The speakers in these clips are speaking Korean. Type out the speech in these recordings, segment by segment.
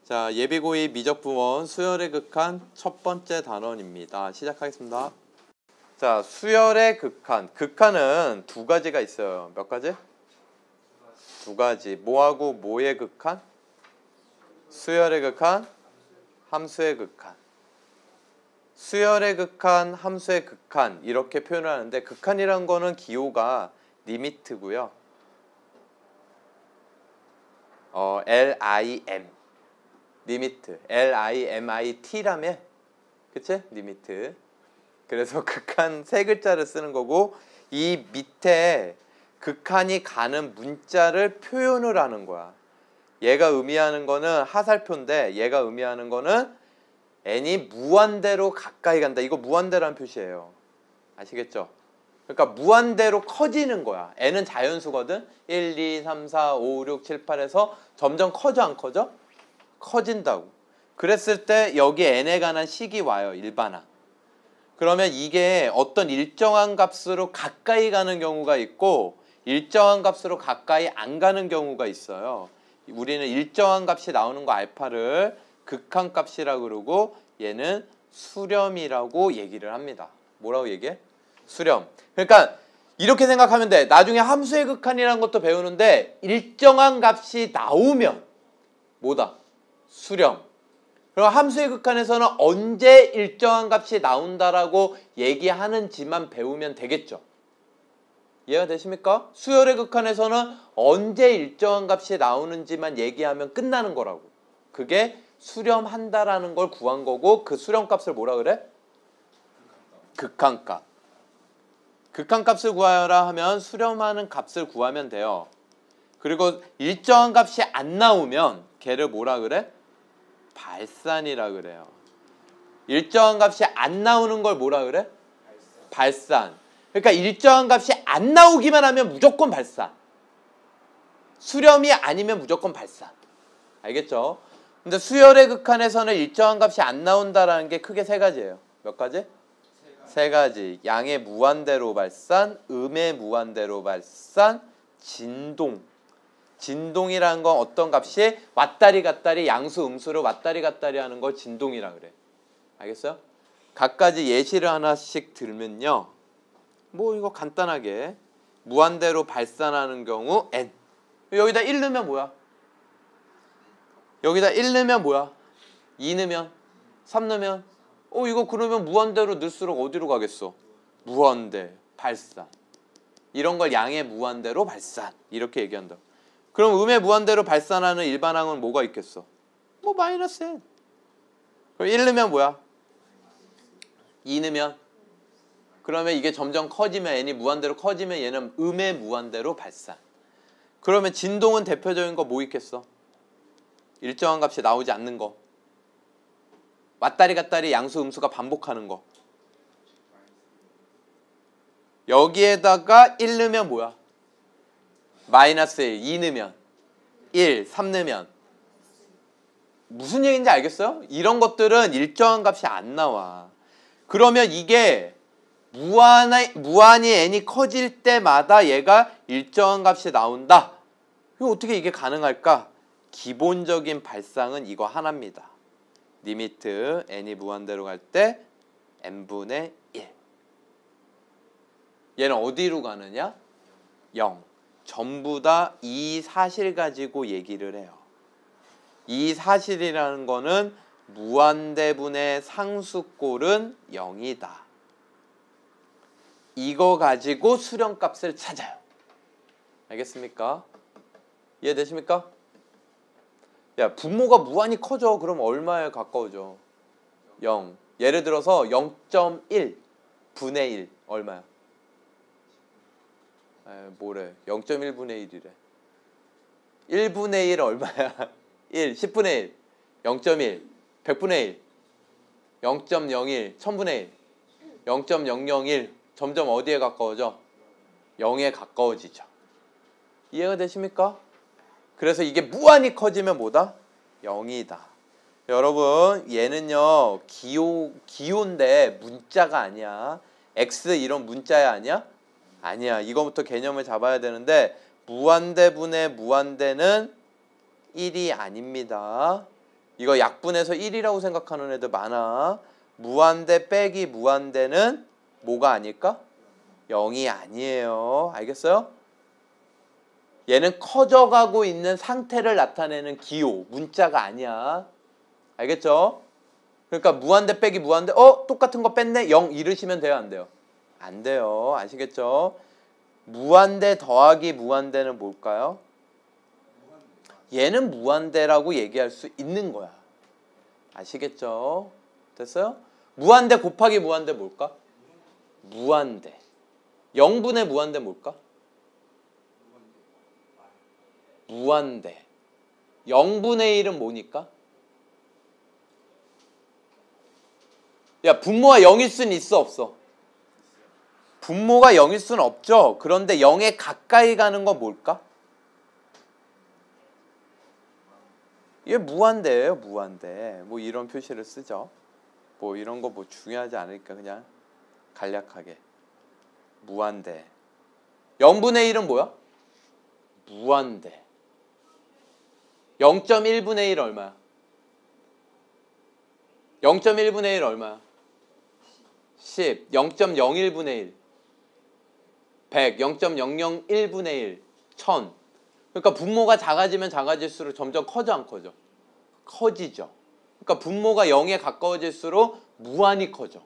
자, 예비고의 미적분원 수열의 극한 첫 번째 단원입니다. 시작하겠습니다. 자, 수열의 극한. 극한은 두 가지가 있어요. 몇 가지? 두 가지. 뭐하고 뭐의 극한? 수열의 극한, 함수의 극한. 수열의 극한, 함수의 극한 이렇게 표현을 하는데 극한이라는 거는 기호가 리미트고요. LIM 리미트, LIMIT라며, 그치? 리미트. 그래서 극한 세 글자를 쓰는 거고 이 밑에 극한이 가는 문자를 표현을 하는 거야. 얘가 의미하는 거는 하살표인데 얘가 의미하는 거는 n이 무한대로 가까이 간다. 이거 무한대라는 표시예요. 아시겠죠? 그러니까 무한대로 커지는 거야. n은 자연수거든. 1, 2, 3, 4, 5, 6, 7, 8에서 점점 커져 안 커져? 커진다고. 그랬을 때 여기 n에 관한 식이 와요. 일반항. 그러면 이게 어떤 일정한 값으로 가까이 가는 경우가 있고 일정한 값으로 가까이 안 가는 경우가 있어요. 우리는 일정한 값이 나오는 거 알파를 극한값이라고 그러고 얘는 수렴이라고 얘기를 합니다. 뭐라고 얘기해? 수렴. 그러니까 이렇게 생각하면 돼. 나중에 함수의 극한이라는 것도 배우는데 일정한 값이 나오면 뭐다? 수렴. 그럼 함수의 극한에서는 언제 일정한 값이 나온다라고 얘기하는지만 배우면 되겠죠. 이해가 되십니까? 수열의 극한에서는 언제 일정한 값이 나오는지만 얘기하면 끝나는 거라고. 그게 수렴한다라는 걸 구한 거고 그 수렴값을 뭐라 그래? 극한값. 극한값을 구하라 하면 수렴하는 값을 구하면 돼요. 그리고 일정한 값이 안 나오면 걔를 뭐라 그래? 발산이라 그래요. 일정한 값이 안 나오는 걸 뭐라 그래? 발산. 그러니까 일정한 값이 안 나오기만 하면 무조건 발산. 수렴이 아니면 무조건 발산. 알겠죠? 근데 수열의 극한에서는 일정한 값이 안 나온다라는 게 크게 세 가지예요. 몇 가지? 세 가지. 양의 무한대로 발산, 음의 무한대로 발산, 진동. 진동이라는 건 어떤 값이 왔다리 갔다리 양수 음수를 왔다리 갔다리 하는 걸 진동이라 그래. 알겠어요? 각가지 예시를 하나씩 들면요. 뭐 이거 간단하게 무한대로 발산하는 경우 n. 여기다 1 넣으면 뭐야? 여기다 1 넣으면 뭐야? 2 넣으면? 3 넣으면? 이거 그러면 무한대로 넣을수록 어디로 가겠어? 무한대, 발산. 이런 걸 양의 무한대로 발산. 이렇게 얘기한다. 그럼 음의 무한대로 발산하는 일반항은 뭐가 있겠어? 뭐 마이너스 n. 그럼 1 넣으면 뭐야? 2 넣으면? 그러면 이게 점점 커지면 n이 무한대로 커지면 얘는 음의 무한대로 발산. 그러면 진동은 대표적인 거 뭐 있겠어? 일정한 값이 나오지 않는 거. 왔다리 갔다리 양수 음수가 반복하는 거. 여기에다가 1 넣으면 뭐야? 마이너스 1, 2 넣으면 1, 3 넣으면 무슨 얘기인지 알겠어요? 이런 것들은 일정한 값이 안 나와. 그러면 이게 무한히 n이 커질 때마다 얘가 일정한 값이 나온다. 그럼 어떻게 이게 가능할까? 기본적인 발상은 이거 하나입니다. 리미트 n이 무한대로 갈 때 n분의 1. 얘는 어디로 가느냐? 0. 전부 다 이 사실 가지고 얘기를 해요. 이 사실이라는 거는 무한대분의 상수꼴은 0이다. 이거 가지고 수렴값을 찾아요. 알겠습니까? 이해되십니까? 야, 분모가 무한히 커져. 그럼 얼마에 가까워져? 0. 예를 들어서 0.1 분의 1 얼마야? 뭐래? 0.1분의 1이래. 1분의 1 얼마야? 1, 10분의 1, 0.1, 100분의 1, 0.01, 1000분의 1, 0.001 점점 어디에 가까워져? 0에 가까워지죠. 이해가 되십니까? 그래서 이게 무한히 커지면 뭐다? 0이다. 여러분 얘는요 기호인데 문자가 아니야. x 이런 문자야 아니야? 아니야. 이거부터 개념을 잡아야 되는데 무한대분의 무한대는 1이 아닙니다. 이거 약분해서 1이라고 생각하는 애들 많아. 무한대 빼기 무한대는 뭐가 아닐까? 0이 아니에요. 알겠어요? 얘는 커져가고 있는 상태를 나타내는 기호, 문자가 아니야. 알겠죠? 그러니까 무한대 빼기 무한대, 똑같은 거 뺐네? 0 이르시면 돼요, 안 돼요? 안 돼요. 아시겠죠? 무한대 더하기 무한대는 뭘까요? 얘는 무한대라고 얘기할 수 있는 거야. 아시겠죠? 됐어요? 무한대 곱하기 무한대 뭘까? 무한대. 0분의 무한대 뭘까? 무한대. 0분의 1은 뭐니까? 야, 분모가 0일 수는 있어, 없어? 분모가 0일 수는 없죠. 그런데 0에 가까이 가는 건 뭘까? 이게 무한대예요, 무한대. 뭐 이런 표시를 쓰죠. 뭐 이런 거 뭐 중요하지 않으니까 그냥 간략하게. 무한대. 0분의 1은 뭐야? 무한대. 0.1분의 1 얼마야? 0.1분의 1 얼마야? 10. 0.01분의 1. 100. 0.001분의 1. 1000. 그러니까 분모가 작아지면 작아질수록 점점 커져 안 커져? 커지죠. 그러니까 분모가 0에 가까워질수록 무한히 커져.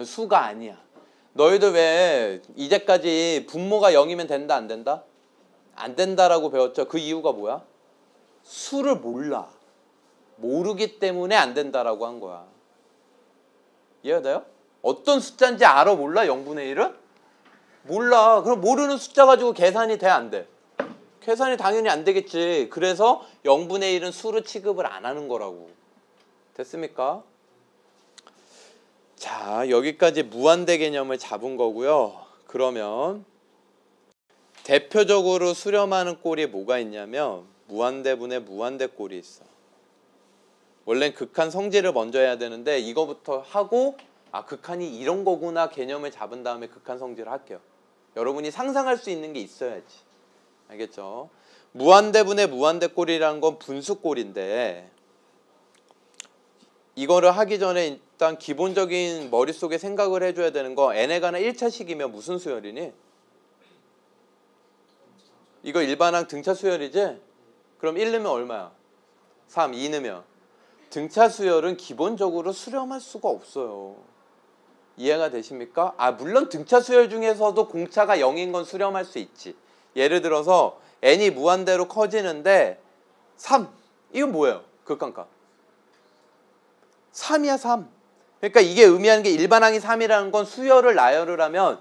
수가 아니야. 너희들 왜 이제까지 분모가 0이면 된다 안 된다? 안 된다라고 배웠죠. 그 이유가 뭐야? 수를 몰라. 모르기 때문에 안 된다라고 한 거야. 이해가 돼요? 어떤 숫자인지 알아 몰라? 0분의 1은? 몰라. 그럼 모르는 숫자 가지고 계산이 돼 안 돼? 계산이 당연히 안 되겠지. 그래서 0분의 1은 수로 취급을 안 하는 거라고. 됐습니까? 자, 여기까지 무한대 개념을 잡은 거고요. 그러면 대표적으로 수렴하는 꼴이 뭐가 있냐면 무한대분의 무한대 꼴이 있어. 원래는 극한 성질을 먼저 해야 되는데 이거부터 하고 극한이 이런 거구나 개념을 잡은 다음에 극한 성질을 할게요. 여러분이 상상할 수 있는 게 있어야지. 알겠죠? 무한대분의 무한대꼴이라는 건 분수꼴인데 이거를 하기 전에 일단 기본적인 머릿속에 생각을 해줘야 되는 거 n에 관한 1차식이면 무슨 수열이니? 이거 일반항 등차 수열이지? 그럼 1 넣으면 얼마야? 3, 2 넣으면 등차 수열은 기본적으로 수렴할 수가 없어요. 이해가 되십니까? 물론 등차 수열 중에서도 공차가 0인 건 수렴할 수 있지. 예를 들어서 n이 무한대로 커지는데 3. 이건 뭐예요? 극한값. 3이야 3. 그러니까 이게 의미하는 게 일반항이 3이라는 건 수열을 나열을 하면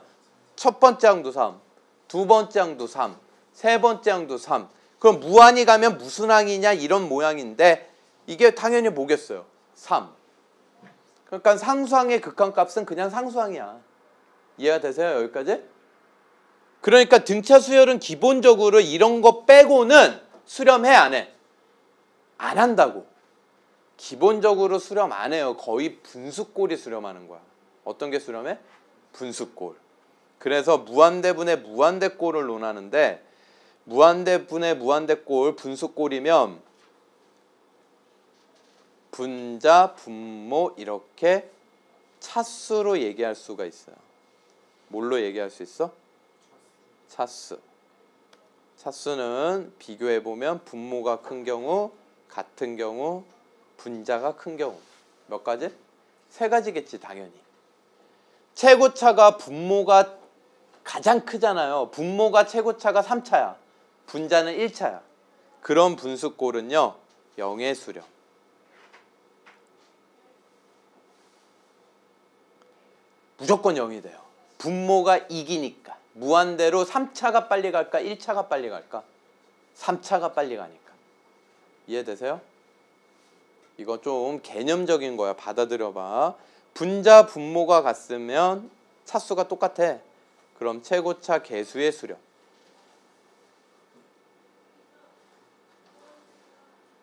첫 번째 항도 3, 두 번째 항도 3, 세 번째 항도 3. 그럼 무한히 가면 무슨 항이냐 이런 모양인데 이게 당연히 뭐겠어요? 3. 그러니까 상수항의 극한값은 그냥 상수항이야. 이해가 되세요? 여기까지? 그러니까 등차 수열은 기본적으로 이런 거 빼고는 수렴해 안 해? 안 한다고. 기본적으로 수렴 안 해요. 거의 분수꼴이 수렴하는 거야. 어떤 게 수렴해? 분수꼴. 그래서 무한대분의 무한대꼴을 논하는데 무한대분의 무한대꼴 분수꼴이면 분자, 분모 이렇게 차수로 얘기할 수가 있어요. 뭘로 얘기할 수 있어? 차수. 차수는 비교해보면 분모가 큰 경우, 같은 경우, 분자가 큰 경우. 몇 가지? 세 가지겠지 당연히. 최고차가 분모가 가장 크잖아요. 분모가 최고차가 3차야. 분자는 1차야. 그런 분수꼴은요. 0의 수렴. 무조건 0이 돼요. 분모가 이기니까. 무한대로 3차가 빨리 갈까? 1차가 빨리 갈까? 3차가 빨리 가니까. 이해되세요? 이거 좀 개념적인 거야. 받아들여봐. 분자, 분모가 같으면 차수가 똑같아. 그럼 최고차 개수의 수렴.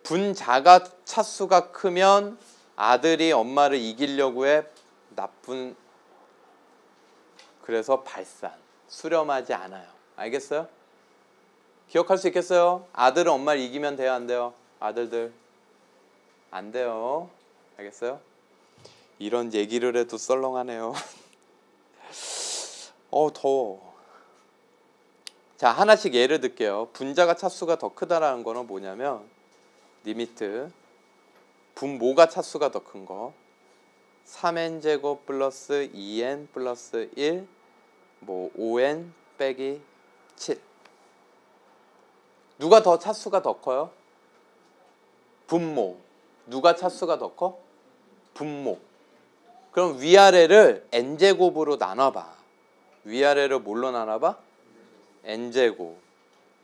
분자가 차수가 크면 아들이 엄마를 이기려고 해. 나쁜. 그래서 발산. 수렴하지 않아요. 알겠어요? 기억할 수 있겠어요? 아들은 엄마를 이기면 돼요? 안 돼요? 아들들. 안 돼요. 알겠어요? 이런 얘기를 해도 썰렁하네요. 더워. 자, 하나씩 예를 들게요. 분자가 차수가 더 크다라는 거는 뭐냐면 리미트 분모가 차수가 더 큰 거 3n제곱 플러스 2n 플러스 1 뭐 5n 빼기 7 누가 더 차수가 더 커요? 분모. 누가 차수가 더 커? 분모. 그럼 위아래를 n제곱으로 나눠봐. 위아래를 뭘로 나눠봐? n제곱.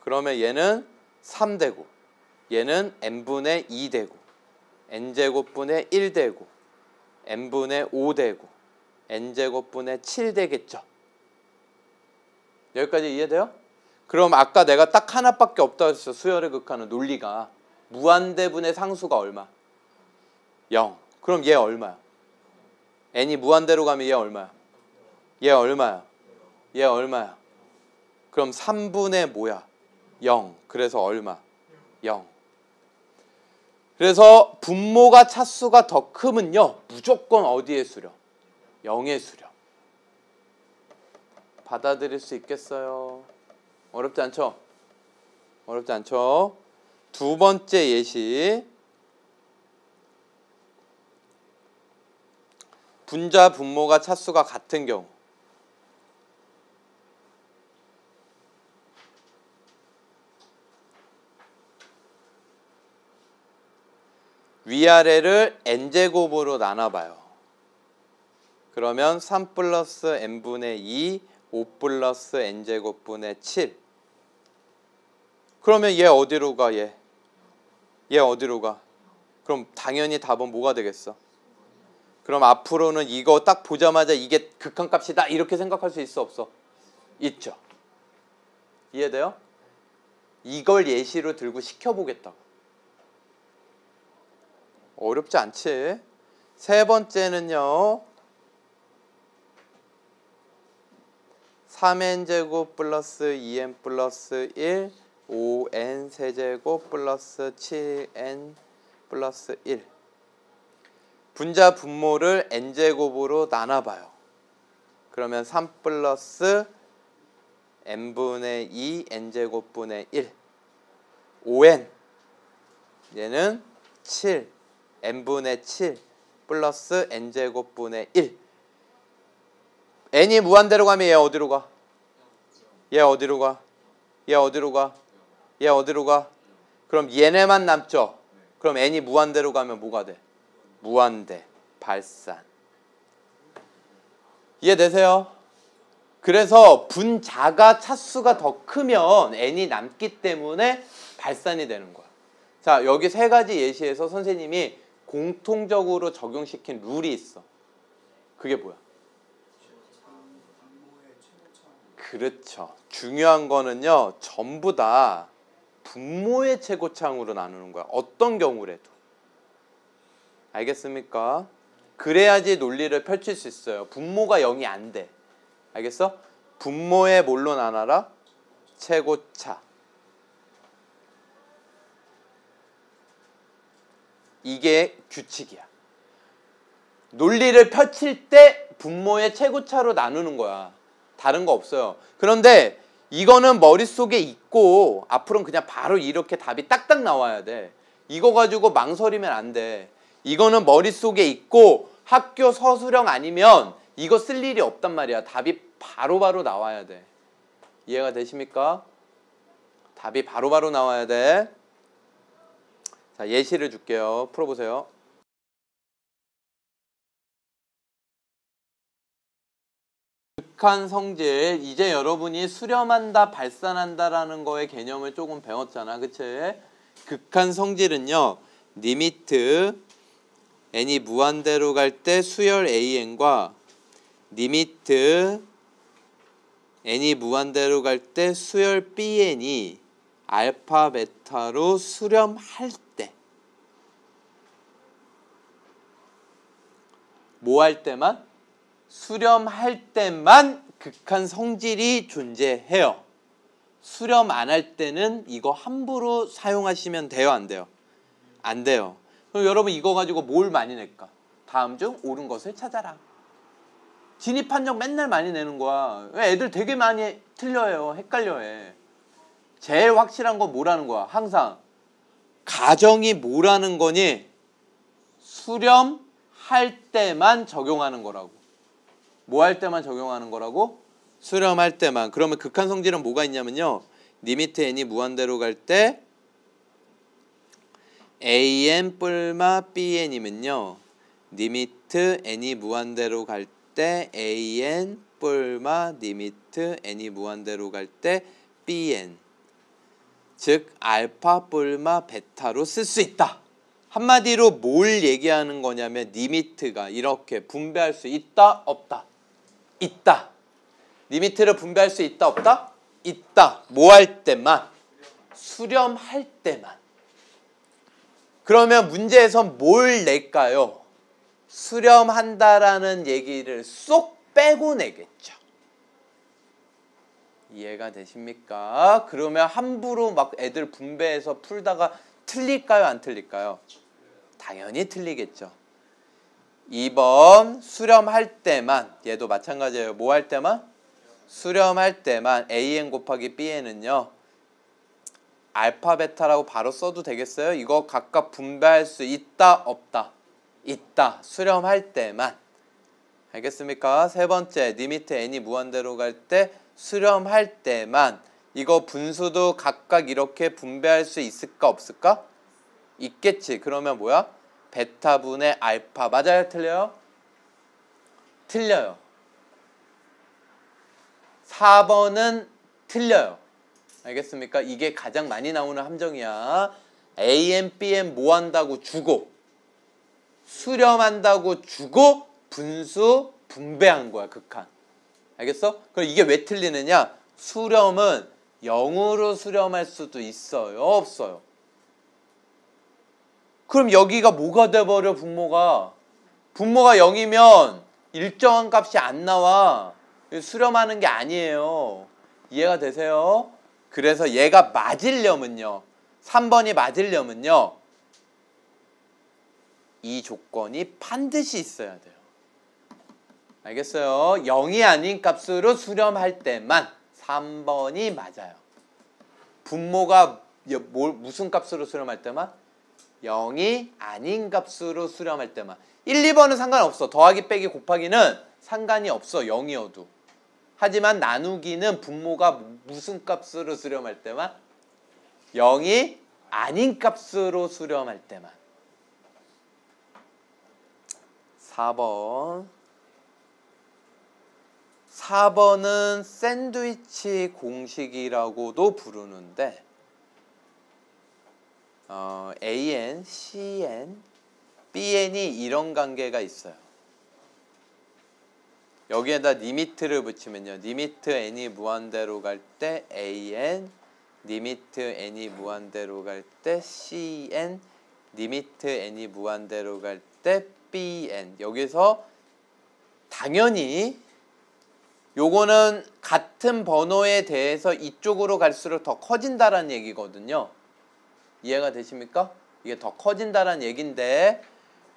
그러면 얘는 3되고 얘는 n분의 2되고 n제곱분의 1되고 n분의 5되고 n제곱분의 7 되겠죠. 여기까지 이해돼요? 그럼 아까 내가 딱 하나밖에 없다고 했어. 수열의 극한은 논리가 무한대분의 상수가 얼마? 0. 그럼 얘 얼마야? n이 무한대로 가면 얘 얼마야? 얘 얼마야? 얘 얼마야? 그럼 3분의 뭐야? 0. 그래서 얼마? 0. 그래서 분모가 차수가 더 크면요 무조건 어디에 수렴? 0에 수렴. 받아들일 수 있겠어요? 어렵지 않죠? 어렵지 않죠? 두 번째 예시. 분자 분모가 차수가 같은 경우 위아래를 n제곱으로 나눠봐요. 그러면 3 플러스 n분의 2, 5 플러스 n제곱분의 7. 그러면 얘 어디로 가? 얘 어디로 가? 그럼 당연히 답은 뭐가 되겠어? 그럼 앞으로는 이거 딱 보자마자 이게 극한값이다 이렇게 생각할 수 있어 없어? 있죠. 이해돼요? 이걸 예시로 들고 시켜보겠다고. 어렵지 않지? 세 번째는요. 3n제곱 플러스 2n 플러스 1 5n 세제곱 플러스 7n 플러스 1 분자 분모를 n제곱으로 나눠봐요. 그러면 3 플러스 n분의 2 n제곱분의 1 5n 얘는 7 n분의 7 플러스 n제곱분의 1 n이 무한대로 가면 얘 어디로 가? 얘 어디로 가? 얘 어디로 가? 얘 어디로 가? 그럼 얘네만 남죠? 그럼 n이 무한대로 가면 뭐가 돼? 무한대, 발산. 이해되세요? 그래서 분자가 차수가 더 크면 n이 남기 때문에 발산이 되는 거야. 자, 여기 세 가지 예시에서 선생님이 공통적으로 적용시킨 룰이 있어. 그게 뭐야? 그렇죠. 중요한 거는요. 전부 다 분모의 최고차항으로 나누는 거야. 어떤 경우라도. 알겠습니까? 그래야지 논리를 펼칠 수 있어요. 분모가 0이 안 돼. 알겠어? 분모의 뭘로 나눠라? 최고차. 이게 규칙이야. 논리를 펼칠 때 분모의 최고차로 나누는 거야. 다른 거 없어요. 그런데 이거는 머릿속에 있고 앞으로는 그냥 바로 이렇게 답이 딱딱 나와야 돼. 이거 가지고 망설이면 안 돼. 이거는 머릿속에 있고 학교 서술형 아니면 이거 쓸 일이 없단 말이야. 답이 바로바로 나와야 돼. 이해가 되십니까? 답이 바로바로 나와야 돼. 자, 예시를 줄게요. 풀어보세요. 극한 성질, 이제 여러분이 수렴한다, 발산한다라는 거의 개념을 조금 배웠잖아. 그치? 극한 성질은요. 리미트 n이 무한대로 갈 때 수열 an과 리미트 n이 무한대로 갈 때 수열 bn이 알파 베타로 수렴할 때 뭐 할 때만? 수렴할 때만 극한 성질이 존재해요. 수렴 안 할 때는 이거 함부로 사용하시면 돼요, 안 돼요? 안 돼요. 그럼 여러분 이거 가지고 뭘 많이 낼까? 다음 중 옳은 것을 찾아라. 진입 판정 맨날 많이 내는 거야. 애들 되게 많이 틀려요. 헷갈려해. 제일 확실한 건 뭐라는 거야? 항상 가정이 뭐라는 거니? 수렴할 때만 적용하는 거라고. 뭐 할 때만 적용하는 거라고? 수렴할 때만. 그러면 극한 성질은 뭐가 있냐면요. 리미트 n이 무한대로 갈 때 an 뿔마 bn이면요. 리미트 n이 무한대로 갈 때 an 뿔마 리미트 n이 무한대로 갈 때 bn. 즉 알파 뿔마 베타로 쓸 수 있다. 한마디로 뭘 얘기하는 거냐면 리미트가 이렇게 분배할 수 있다 없다. 있다. 리미트를 분배할 수 있다 없다? 있다. 뭐 할 때만? 수렴할 때만. 그러면 문제에서 뭘 낼까요? 수렴한다라는 얘기를 쏙 빼고 내겠죠. 이해가 되십니까? 그러면 함부로 막 애들 분배해서 풀다가 틀릴까요? 안 틀릴까요? 당연히 틀리겠죠. 2번 수렴할 때만. 얘도 마찬가지예요. 뭐 할 때만? 수렴할 때만 an 곱하기 bn은요. 알파 베타라고 바로 써도 되겠어요? 이거 각각 분배할 수 있다 없다? 있다. 수렴할 때만. 알겠습니까? 세 번째 리미트 n이 무한대로 갈 때 수렴할 때만. 이거 분수도 각각 이렇게 분배할 수 있을까 없을까? 있겠지. 그러면 뭐야? 베타분의 알파. 맞아요? 틀려요? 틀려요. 4번은 틀려요. 알겠습니까? 이게 가장 많이 나오는 함정이야. AM, BM 뭐 한다고 주고 수렴한다고 주고 분수 분배한 거야. 극한. 알겠어? 그럼 이게 왜 틀리느냐? 수렴은 0으로 수렴할 수도 있어요? 없어요? 그럼 여기가 뭐가 돼버려? 분모가 0이면 일정한 값이 안 나와. 수렴하는 게 아니에요. 이해가 되세요? 그래서 얘가 맞으려면요. 3번이 맞으려면요. 이 조건이 반드시 있어야 돼요. 알겠어요? 0이 아닌 값으로 수렴할 때만 3번이 맞아요. 분모가 무슨 값으로 수렴할 때만? 0이 아닌 값으로 수렴할 때만. 1, 2번은 상관없어. 더하기 빼기 곱하기는 상관이 없어. 0이어도. 하지만 나누기는 분모가 무슨 값으로 수렴할 때만? 0이 아닌 값으로 수렴할 때만. 4번. 4번은 샌드위치 공식이라고도 부르는데 AN, CN, BN이 이런 관계가 있어요. 여기에다 리미트를 붙이면요. 리미트 n이 무한대로 갈 때 AN, 리미트 n이 무한대로 갈 때 CN, 리미트 n이 무한대로 갈 때 BN. 여기서 당연히 요거는 같은 번호에 대해서 이쪽으로 갈수록 더 커진다라는 얘기거든요. 이해가 되십니까? 이게 더 커진다라는 얘기인데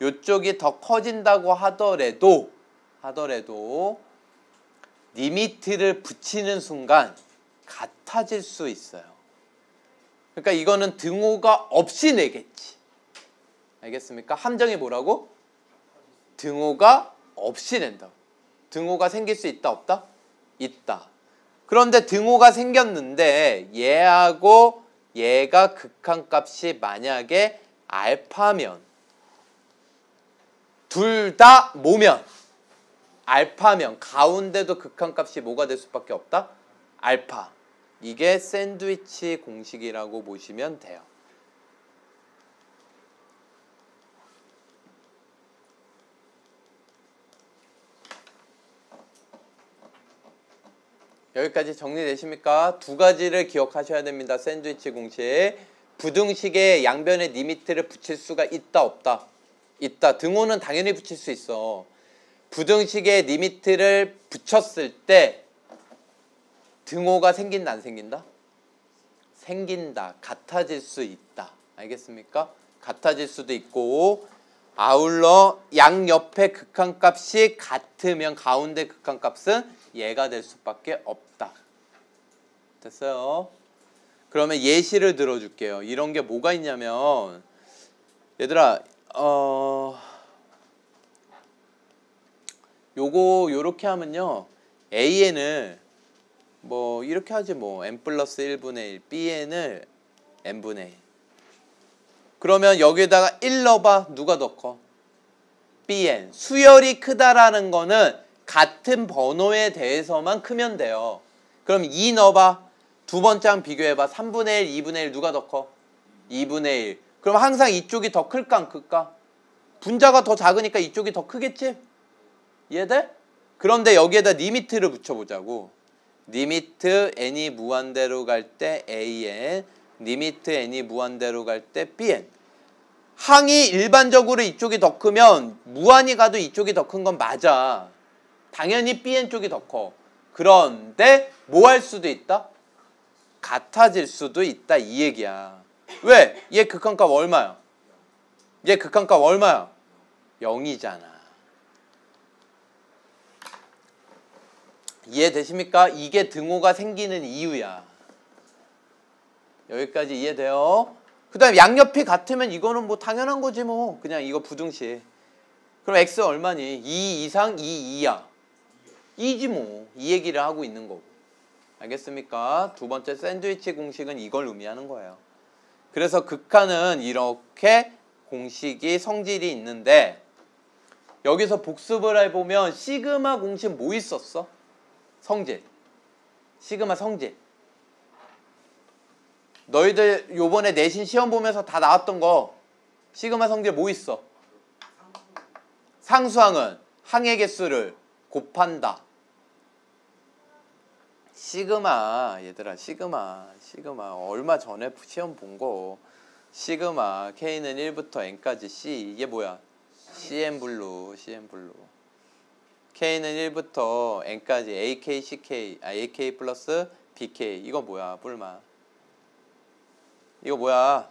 요쪽이 더 커진다고 하더라도 리미트를 붙이는 순간 같아질 수 있어요. 그러니까 이거는 등호가 없이 내겠지. 알겠습니까? 함정이 뭐라고? 등호가 없이 낸다. 등호가 생길 수 있다 없다? 있다. 그런데 등호가 생겼는데 얘하고 얘가 극한값이 만약에 알파면 둘 다 뭐면? 알파면 가운데도 극한값이 뭐가 될 수밖에 없다? 알파. 이게 샌드위치 공식이라고 보시면 돼요. 여기까지 정리되십니까? 두 가지를 기억하셔야 됩니다. 샌드위치 공식. 부등식에 양변에 리미트를 붙일 수가 있다 없다? 있다. 등호는 당연히 붙일 수 있어. 부등식에 리미트를 붙였을 때 등호가 생긴다 안 생긴다? 생긴다. 같아질 수 있다. 알겠습니까? 같아질 수도 있고 아울러 양옆의 극한값이 같으면 가운데 극한값은 얘가 될 수밖에 없다. 됐어요? 그러면 예시를 들어줄게요. 이런 게 뭐가 있냐면 얘들아 요거 요렇게 하면요 An을 뭐 이렇게 하지 뭐 n 플러스 1분의 1 Bn을 n분의 1 그러면 여기에다가 1 넣어봐. 누가 더 커? Bn. 수열이 크다라는 거는 같은 번호에 대해서만 크면 돼요. 그럼 2 넣어봐. 두 번째 랑 비교해봐. 3분의 1, 2분의 1 누가 더 커? 2분의 1. 그럼 항상 이쪽이 더 클까 안 클까? 분자가 더 작으니까 이쪽이 더 크겠지? 이해돼? 그런데 여기에다 리미트를 붙여보자고. 리미트 n이 무한대로 갈 때 an, 리미트 n이 무한대로 갈 때 bn. 항이 일반적으로 이쪽이 더 크면 무한히 가도 이쪽이 더 큰 건 맞아. 당연히 bn 쪽이 더 커. 그런데 뭐 할 수도 있다? 같아질 수도 있다 이 얘기야. 왜? 얘 극한값 얼마야? 얘 극한값 얼마야? 0이잖아. 이해되십니까? 이게 등호가 생기는 이유야. 여기까지 이해돼요? 그 다음에 양옆이 같으면 이거는 뭐 당연한 거지 뭐. 그냥 이거 부등식. 그럼 x 얼마니? 2 이상 2, 2야. 2지 뭐. 이 얘기를 하고 있는 거고. 알겠습니까? 두 번째 샌드위치 공식은 이걸 의미하는 거예요. 그래서 극한은 이렇게 공식이 성질이 있는데 여기서 복습을 해보면 시그마 공식 뭐 있었어? 성질. 시그마 성질. 너희들 요번에 내신 시험 보면서 다 나왔던 거 시그마 성질 뭐 있어? 상수항은 항의 개수를 곱한다. 시그마 얘들아 시그마 얼마 전에 시험 본 거 시그마 K는 1부터 N까지 C 이게 뭐야? CN블루 K는 1부터 N까지 AK, CK AK 플러스 BK 이거 뭐야? 뿔마 이거 뭐야?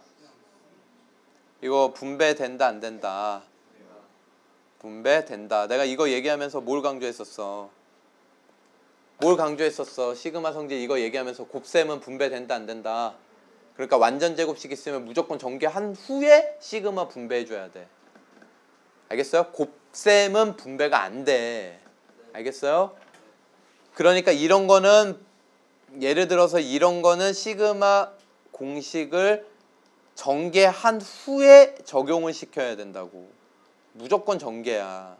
이거 분배된다 안 된다? 분배된다. 내가 이거 얘기하면서 뭘 강조했었어? 시그마 성질 이거 얘기하면서 곱셈은 분배된다 안 된다? 그러니까 완전 제곱식 있으면 무조건 전개한 후에 시그마 분배해줘야 돼. 알겠어요? 곱셈은 분배가 안 돼. 알겠어요? 그러니까 이런 거는 예를 들어서 이런 거는 시그마 공식을 전개한 후에 적용을 시켜야 된다고. 무조건 전개야.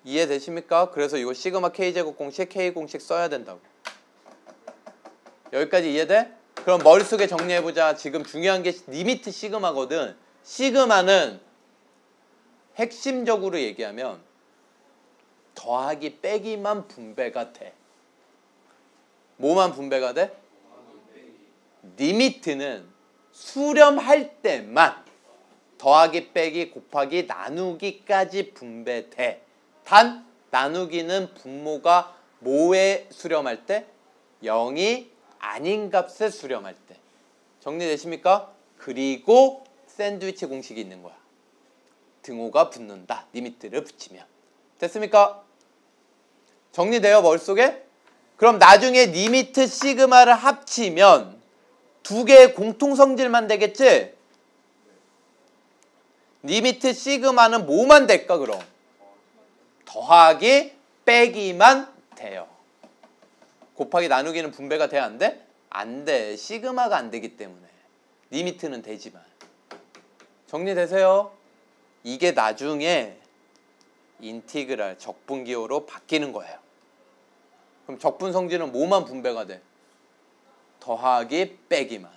이해되십니까? 그래서 이거 시그마 K제곱 공식, K 공식 써야 된다고. 여기까지 이해돼? 그럼 머릿속에 정리해보자. 지금 중요한 게 리미트 시그마거든. 시그마는 핵심적으로 얘기하면 더하기 빼기만 분배가 돼. 뭐만 분배가 돼? 리미트는 수렴할 때만 더하기 빼기 곱하기 나누기까지 분배돼. 단 나누기는 분모가 뭐에 수렴할 때? 0이 아닌 값에 수렴할 때. 정리되십니까? 그리고 샌드위치 공식이 있는 거야. 등호가 붙는다. 리미트를 붙이면. 됐습니까? 정리돼요 머릿속에? 그럼 나중에 리미트 시그마를 합치면 두 개의 공통성질만 되겠지? 리미트 시그마는 뭐만 될까 그럼? 더하기 빼기만 돼요. 곱하기 나누기는 분배가 돼 안 돼? 안 돼. 시그마가 안 되기 때문에. 리미트는 되지만. 정리되세요? 이게 나중에 인티그랄 적분기호로 바뀌는 거예요. 그럼 적분 성질은 뭐만 분배가 돼? 더하기 빼기만.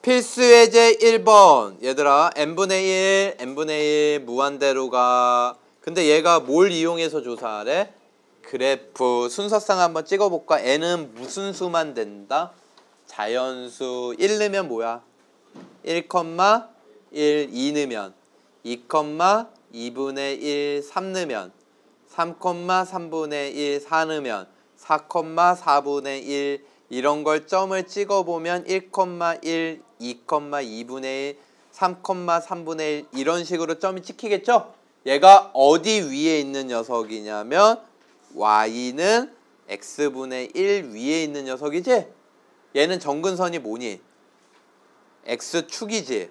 필수 예제 1번. 얘들아 n분의 1 무한대로 가. 근데 얘가 뭘 이용해서 조사하래? 그래프. 순서상 한번 찍어볼까? n은 무슨 수만 된다? 자연수. 1 넣으면 뭐야? 1, 1, 2 넣으면 2, 2분의 1, 3 넣으면 3, 3분의 1, 4 넣으면 4, 4분의 1, 이런 걸 점을 찍어보면 1,1, 2,2분의 1, 3,3분의 1 이런 식으로 점이 찍히겠죠? 얘가 어디 위에 있는 녀석이냐면 y는 x분의 1 위에 있는 녀석이지? 얘는 정근선이 뭐니? x축이지?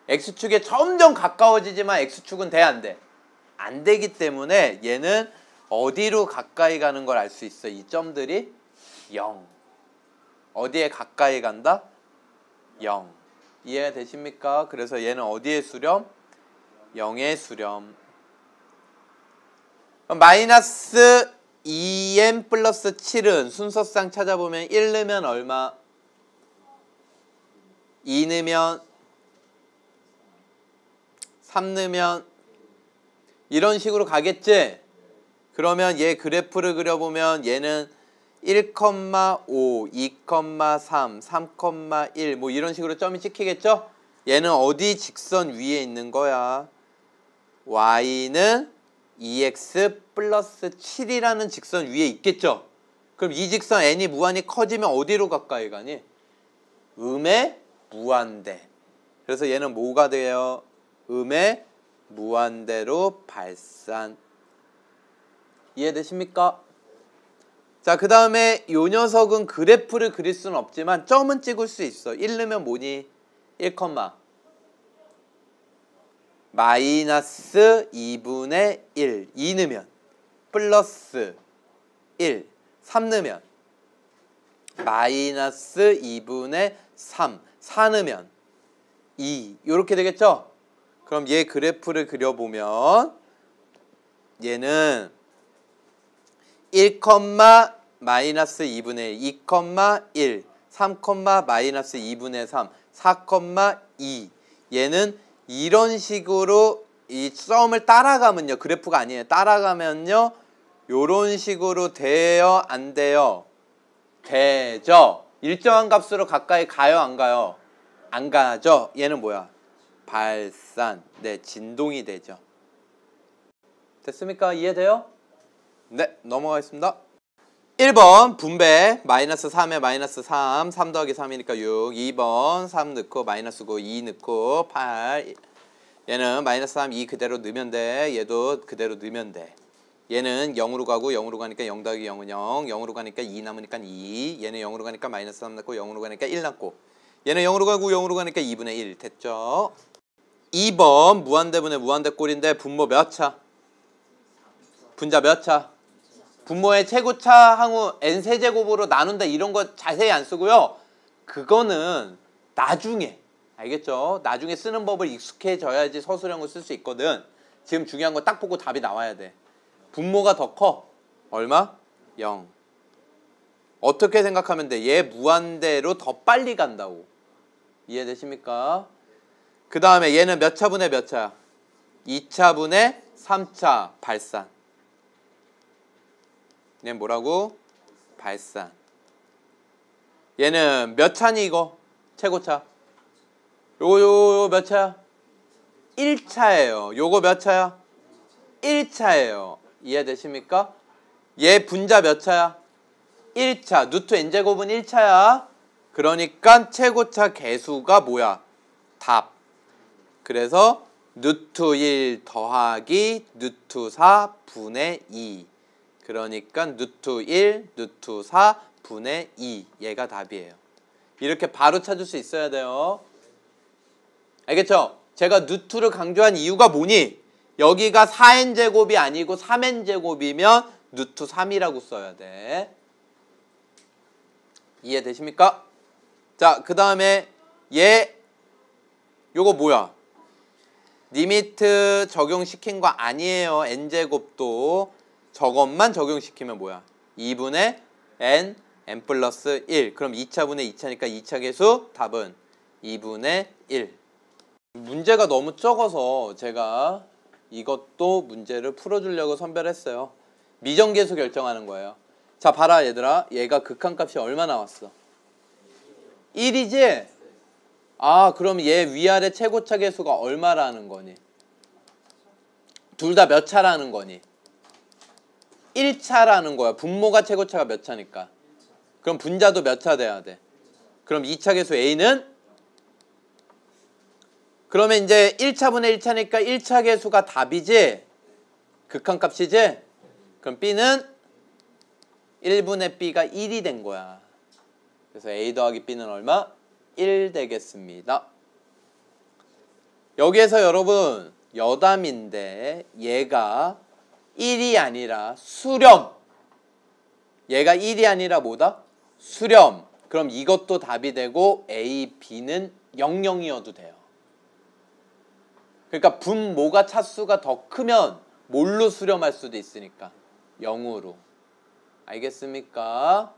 x축에 점점 가까워지지만 x축은 돼, 안 돼? 안 되기 때문에 얘는 어디로 가까이 가는 걸 알 수 있어? 이 점들이 0. 어디에 가까이 간다? 0. 이해가 되십니까? 그래서 얘는 어디에 수렴? 0의 수렴. 마이너스 2m 플러스 7은 순서상 찾아보면 1 넣으면 얼마? 2 넣으면 3 넣으면 이런 식으로 가겠지? 그러면 얘 그래프를 그려보면 얘는 1,5, 2,3, 3,1 뭐 이런 식으로 점이 찍히겠죠? 얘는 어디 직선 위에 있는 거야? y는 2x 플러스 7이라는 직선 위에 있겠죠? 그럼 이 직선 n이 무한히 커지면 어디로 가까이 가니? 음의 무한대. 그래서 얘는 뭐가 돼요? 음의 무한대로 발산. 이해되십니까? 자, 그 다음에 요 녀석은 그래프를 그릴 수는 없지만 점은 찍을 수 있어. 1 넣으면 뭐니? 1, 마이너스 2분의 1. 2 넣으면 플러스 1. 3 넣으면 마이너스 2분의 3. 4 넣으면 2. 이렇게 되겠죠? 그럼 얘 그래프를 그려보면 얘는 1, 마이너스 2분의 1, 2, 1, 3, 마이너스 2분의 3, 4, 2. 얘는 이런 식으로 이 점을 따라가면요. 그래프가 아니에요. 따라가면요. 요런 식으로 돼요? 안 돼요? 되죠. 일정한 값으로 가까이 가요? 안 가요? 안 가죠. 얘는 뭐야? 발산. 네, 진동이 되죠. 됐습니까? 이해돼요? 네, 넘어가겠습니다. 1번 분배 마이너스 3에 마이너스 3 3 더하기 3이니까 6 2번 3 넣고 마이너스 9 2 넣고 8 얘는 마이너스 3 2 그대로 넣으면 돼. 얘도 그대로 넣으면 돼. 얘는 0으로 가고 0으로 가니까 0 더하기 0은 0 0으로 가니까 2 남으니까 2 얘는 0으로 가니까 마이너스 3 넣고 0으로 가니까 1 남고 얘는 0으로 가고 0으로 가니까 2분의 1 됐죠. 2번 무한대분의 무한대꼴인데 분모 몇 차? 분자 몇 차? 분모의 최고차 항우 n세제곱으로 나눈다 이런 거 자세히 안 쓰고요. 그거는 나중에 알겠죠? 나중에 쓰는 법을 익숙해져야지 서술형을 쓸 수 있거든. 지금 중요한 거 딱 보고 답이 나와야 돼. 분모가 더 커. 얼마? 0. 어떻게 생각하면 돼? 얘 무한대로 더 빨리 간다고. 이해되십니까? 그 다음에 얘는 몇 차분의 몇 차야? 2차분의 3차 발산. 얘는 뭐라고? 발산. 얘는 몇 차니 이거? 최고차. 요거 몇 차야? 1차예요. 요거 몇 차야? 1차예요. 이해되십니까? 얘 분자 몇 차야? 1차. 루트 n제곱은 1차야. 그러니까 최고차 개수가 뭐야? 답. 그래서 루트 1 더하기 루트 4 분의 2. 그러니까 루트 1, 루트 4 분의 2. 얘가 답이에요. 이렇게 바로 찾을 수 있어야 돼요. 알겠죠? 제가 루트를 강조한 이유가 뭐니? 여기가 4n제곱이 아니고 3n제곱이면 루트 3이라고 써야 돼. 이해되십니까? 자, 그 다음에 얘 요거 뭐야? 리미트 적용시킨 거 아니에요. n제곱도 저것만 적용시키면 뭐야? 2분의 n 플러스 1. 그럼 2차분의 2차니까 2차 계수 답은 2분의 1. 문제가 너무 적어서 제가 이것도 문제를 풀어주려고 선별했어요. 미정계수 결정하는 거예요. 자, 봐라 얘들아. 얘가 극한값이 얼마 나왔어? 1이지? 아, 그럼 얘 위아래 최고차 계수가 얼마라는 거니? 둘 다 몇 차라는 거니? 1차라는 거야. 분모가 최고차가 몇 차니까? 그럼 분자도 몇 차 돼야 돼? 그럼 2차 계수 A는? 그러면 이제 1차분의 1차니까 1차 계수가 답이지? 극한값이지? 그럼 B는 1분의 B가 1이 된 거야. 그래서 A 더하기 B는 얼마? 1 되겠습니다. 여기에서 여러분 여담인데 얘가 1이 아니라 수렴. 얘가 1이 아니라 뭐다? 수렴. 그럼 이것도 답이 되고 A, B는 00이어도 돼요. 그러니까 분모가 차수가 더 크면 뭘로 수렴할 수도 있으니까 0으로. 알겠습니까?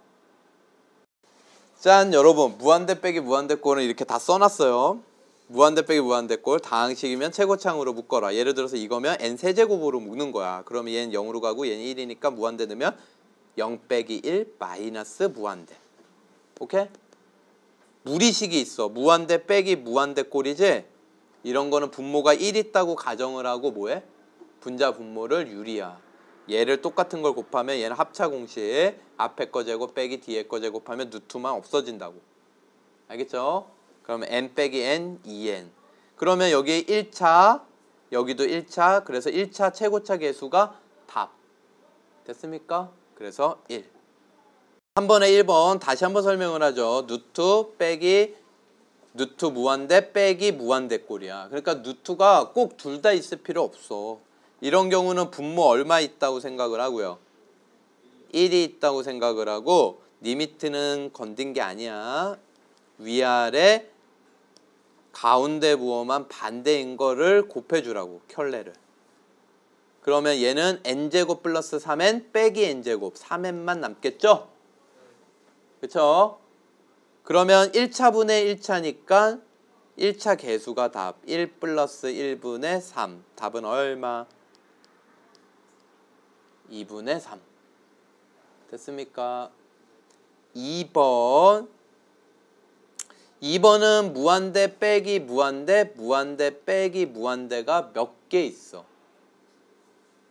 짠, 여러분 무한대 빼기 무한대꼴은 이렇게 다 써놨어요. 무한대 빼기 무한대꼴 다항식이면 최고차항으로 묶어라. 예를 들어서 이거면 n 세제곱으로 묶는 거야. 그러면 얘는 0으로 가고 얘는 1이니까 무한대 넣으면 0 빼기 1 마이너스 무한대. 오케이? 무리식이 있어. 무한대 빼기 무한대꼴이지? 이런 거는 분모가 1 있다고 가정을 하고 뭐해? 분자 분모를 유리야. 얘를 똑같은 걸 곱하면 얘는 합차 공식 앞에 거 제곱 빼기 뒤에 거 제곱하면 루트만 없어진다고. 알겠죠? 그러면 n 빼기 n 2n. 그러면 여기 1차 여기도 1차. 그래서 1차 최고차 계수가 답. 됐습니까? 그래서 1. 3번에 1번 다시 한번 설명을 하죠. 누트 빼기 누트 무한대 빼기 무한대꼴이야. 그러니까 누트가 꼭 둘 다 있을 필요 없어. 이런 경우는 분모 얼마 있다고 생각을 하고요. 1이 있다고 생각을 하고 리미트는 건든 게 아니야. 위아래 가운데 부호만 반대인 거를 곱해주라고. 켤레를. 그러면 얘는 n제곱 플러스 3n 빼기 n제곱 3n만 남겠죠? 그쵸? 그러면 1차분의 1차니까 1차 계수가 답. 1 플러스 1분의 3. 답은 얼마? 2분의 3. 됐습니까? 2번. 2번은 무한대 빼기 무한대, 무한대 빼기 무한대가 몇 개 있어?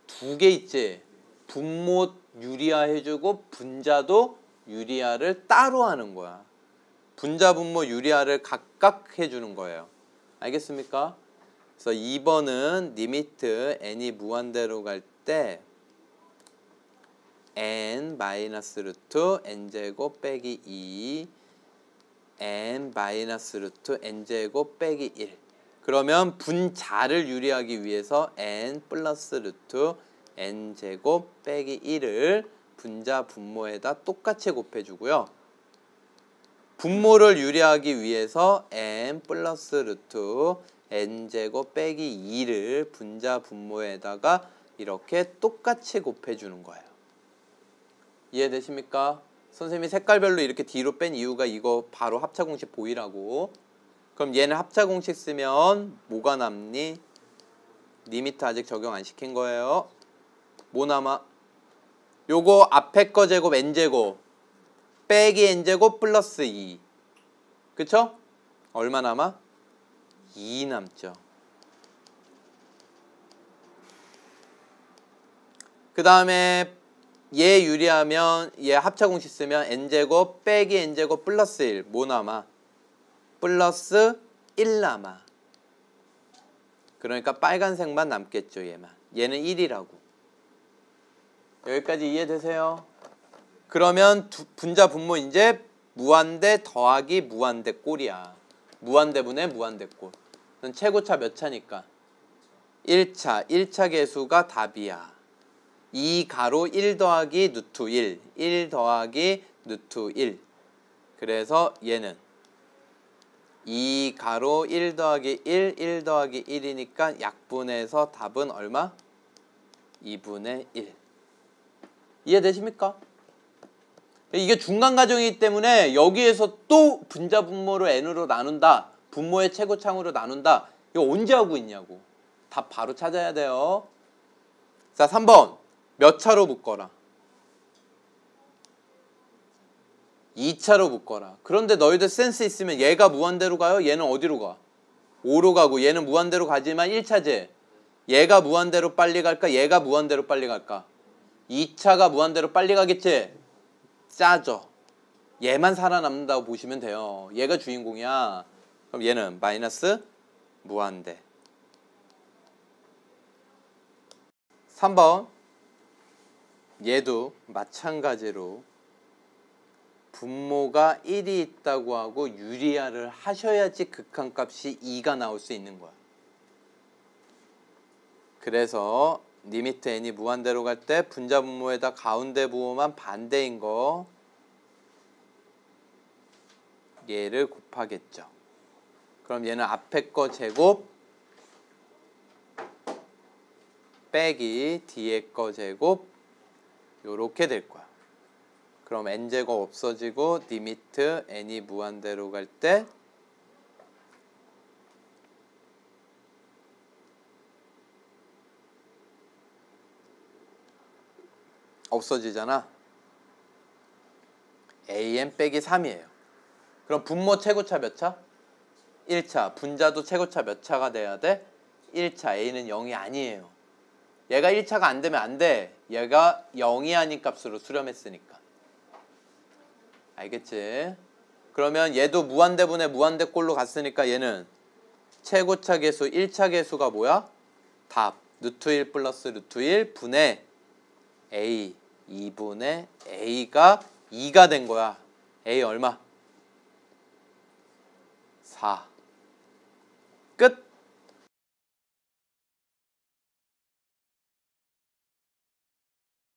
2개 있지? 분모 유리화 해주고 분자도 유리화를 따로 하는 거야. 분자 분모 유리화를 각각 해주는 거예요. 알겠습니까? 그래서 2번은 리미트 n이 무한대로 갈 때 n 마이너스 루트 n제곱 빼기 2 n 마이너스 루트 n제곱 빼기 1. 그러면 분자를 유리하기 위해서 n 플러스 루트 n제곱 빼기 1을 분자 분모에다 똑같이 곱해주고요. 분모를 유리하기 위해서 n 플러스 루트 n제곱 빼기 2를 분자 분모에다가 이렇게 똑같이 곱해주는 거예요. 이해되십니까? 선생님이 색깔별로 이렇게 뒤로 뺀 이유가 이거 바로 합차공식 보이라고. 그럼 얘는 합차공식 쓰면 뭐가 남니? 리미트 아직 적용 안 시킨 거예요. 뭐 남아? 요거 앞에 거 제곱 n제곱 빼기 n제곱 플러스 2. 그쵸? 얼마 남아? 2 남죠. 그 다음에 얘 유리하면 얘 합차공식 쓰면 n제곱 빼기 n제곱 플러스 1. 뭐 남아? 플러스 1 남아. 그러니까 빨간색만 남겠죠. 얘만. 얘는 1이라고. 여기까지 이해되세요? 그러면 분자 분모 이제 무한대 더하기 무한대 꼴이야. 무한대분의 무한대 꼴. 그럼 최고차 몇 차니까? 1차. 1차 계수가 답이야. 2 가로 1 더하기 루트 1. 1 더하기 루트 1. 그래서 얘는 2 가로 1 더하기 1. 1 더하기 1이니까 약분해서 답은 얼마? 2분의 1. 이해되십니까? 이게 중간 과정이기 때문에 여기에서 또 분자 분모를 n으로 나눈다. 분모의 최고차항으로 나눈다. 이거 언제 하고 있냐고. 답 바로 찾아야 돼요. 자, 3번. 몇 차로 묶어라? 2차로 묶어라. 그런데 너희들 센스 있으면 얘가 무한대로 가요? 얘는 어디로 가? 5로 가고 얘는 무한대로 가지만 1차제. 얘가 무한대로 빨리 갈까? 얘가 무한대로 빨리 갈까? 2차가 무한대로 빨리 가겠지? 짜죠. 얘만 살아남는다고 보시면 돼요. 얘가 주인공이야. 그럼 얘는 마이너스 무한대. 3번 얘도 마찬가지로 분모가 1이 있다고 하고 유리화를 하셔야지 극한값이 2가 나올 수 있는 거야. 그래서 리미트 n이 무한대로 갈 때 분자 분모에다 가운데 부호만 반대인 거 얘를 곱하겠죠. 그럼 얘는 앞에 거 제곱 빼기 뒤에 거 제곱 요렇게 될 거야. 그럼 n제곱 없어지고 리미트 n이 무한대로 갈 때 없어지잖아. an 빼기 3이에요. 그럼 분모 최고차 몇 차? 1차. 분자도 최고차 몇 차가 돼야 돼? 1차. a는 0이 아니에요. 얘가 1차가 안 되면 안 돼. 얘가 0이 아닌 값으로 수렴했으니까. 알겠지? 그러면 얘도 무한대분의 무한대꼴로 갔으니까 얘는 최고차 계수 1차 계수가 뭐야? 답. 루트 1 플러스 루트 1 분의 a 2분의 a가 2가 된 거야. a 얼마? 4. 끝.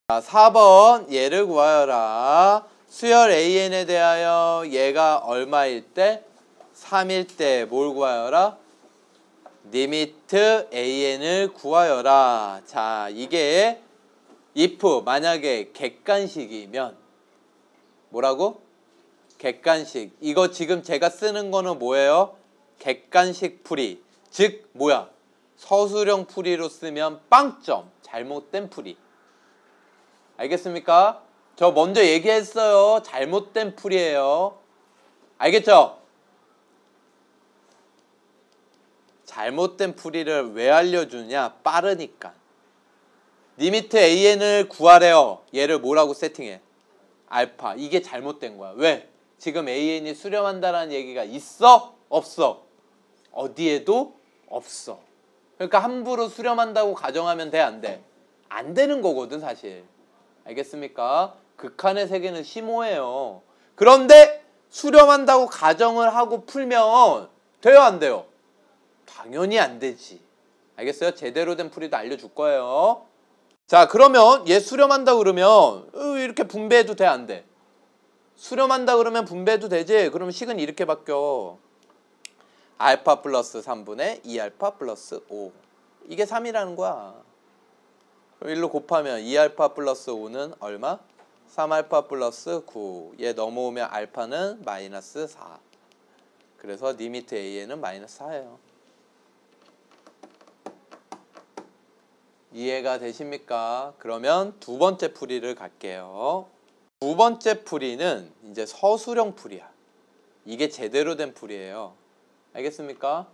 자, 4번 얘를 구하여라. 수열 AN에 대하여 얘가 얼마일 때? 3일 때 뭘 구하여라? 리미트 AN을 구하여라. 자, 이게 if 만약에 객관식이면 뭐라고? 객관식. 이거 지금 제가 쓰는 거는 뭐예요? 객관식 풀이. 즉 뭐야? 서술형 풀이로 쓰면 빵점. 잘못된 풀이. 알겠습니까? 저 먼저 얘기했어요. 잘못된 풀이에요. 알겠죠? 잘못된 풀이를 왜 알려주냐? 빠르니까. 리미트 AN을 구하래요. 얘를 뭐라고 세팅해? 알파. 이게 잘못된 거야. 왜? 지금 AN이 수렴한다는 얘기가 있어? 없어? 어디에도 없어. 그러니까 함부로 수렴한다고 가정하면 돼? 안 돼? 안 되는 거거든 사실. 알겠습니까? 극한의 세계는 심오해요. 그런데 수렴한다고 가정을 하고 풀면 돼요? 안 돼요? 당연히 안 되지. 알겠어요? 제대로 된 풀이도 알려줄 거예요. 자, 그러면 얘 수렴한다 그러면 이렇게 분배해도 돼? 안 돼? 수렴한다 그러면 분배해도 되지? 그러면 식은 이렇게 바뀌어. 알파 플러스 3분의 2알파 플러스 5. 이게 3이라는 거야. 그럼 1로 곱하면 2알파 플러스 5는 얼마? 3알파 플러스 9. 얘 넘어오면 알파는 마이너스 4. 그래서 리미트 AN은 마이너스 4예요. 이해가 되십니까? 그러면 두 번째 풀이를 갈게요. 두 번째 풀이는 이제 서술형 풀이야. 이게 제대로 된 풀이에요. 알겠습니까?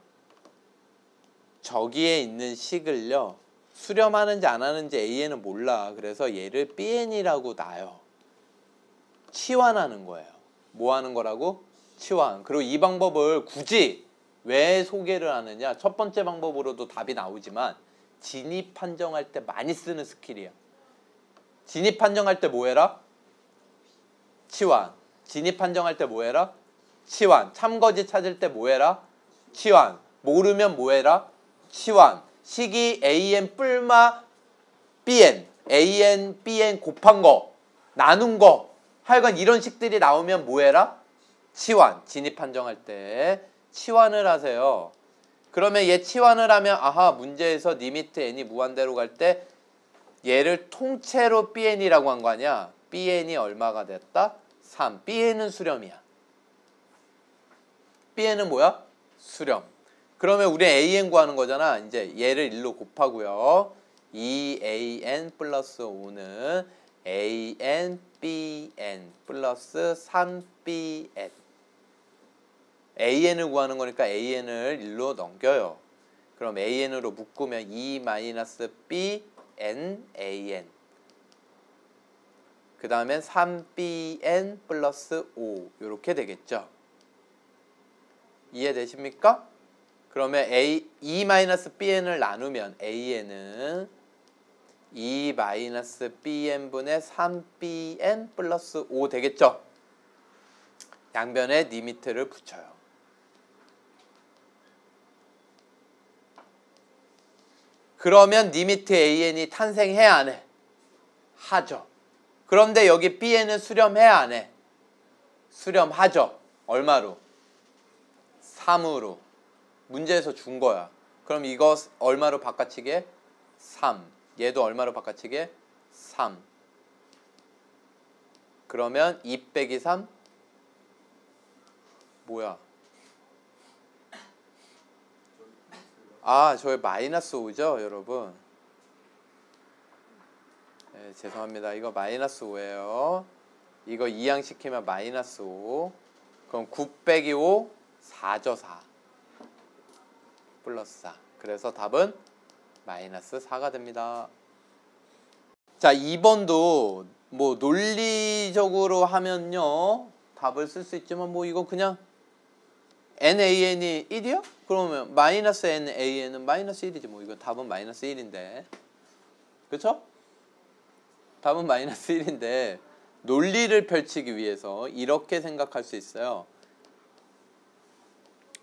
저기에 있는 식을요. 수렴하는지 안 하는지 AN은 몰라. 그래서 얘를 BN이라고 놔요. 치환하는 거예요. 뭐 하는 거라고? 치환. 그리고 이 방법을 굳이 왜 소개를 하느냐? 첫 번째 방법으로도 답이 나오지만 진입 판정할 때 많이 쓰는 스킬이야. 진입 판정할 때 뭐 해라? 치환. 진입 판정할 때 뭐 해라? 치환. 참거지 찾을 때 뭐 해라? 치환. 모르면 뭐 해라? 치환. 식이 AN 뿔마 BN. AN, BN 곱한 거. 나눈 거. 하여간 이런 식들이 나오면 뭐 해라? 치환. 진입 판정할 때 치환을 하세요. 그러면 얘 치환을 하면 아하 문제에서 리미트 n이 무한대로 갈 때 얘를 통째로 BN이라고 한 거 아니야? BN이 얼마가 됐다? 3. BN은 수렴이야. BN은 뭐야? 수렴. 그러면 우리 AN 구하는 거잖아. 이제 얘를 1로 곱하고요. 2AN 플러스 5는 AN, BN 플러스 3BN. AN을 구하는 거니까 AN을 1로 넘겨요. 그럼 AN으로 묶으면 2-BN AN. 그 다음엔 3bn 플러스 5 이렇게 되겠죠. 이해되십니까? 그러면 E-bn을 나누면 an은 2-bn분의 3bn 플러스 5 되겠죠. 양변에 리미트를 붙여요. 그러면 리미트 an이 탄생해야 안 해? 하죠. 그런데 여기 bn은 수렴해야 안 해? 수렴하죠. 얼마로? 3으로. 문제에서 준 거야. 그럼 이거 얼마로 바꿔치게? 3. 얘도 얼마로 바꿔치게? 3. 그러면 2 빼기 3? 뭐야? 아, 저기 마이너스 5죠, 여러분? 네, 죄송합니다. 이거 마이너스 5예요. 이거 이항시키면 마이너스 5. 그럼 9 빼기 5? 4죠, 4. 플러스 4. 그래서 답은 마이너스 4가 됩니다. 자, 2번도 뭐 논리적으로 하면요 답을 쓸 수 있지만 뭐 이거 그냥 nan이 1이요? 그러면 마이너스 nan은 마이너스 1이지 뭐. 이거 답은 마이너스 1인데 그쵸? 답은 마이너스 1인데 논리를 펼치기 위해서 이렇게 생각할 수 있어요.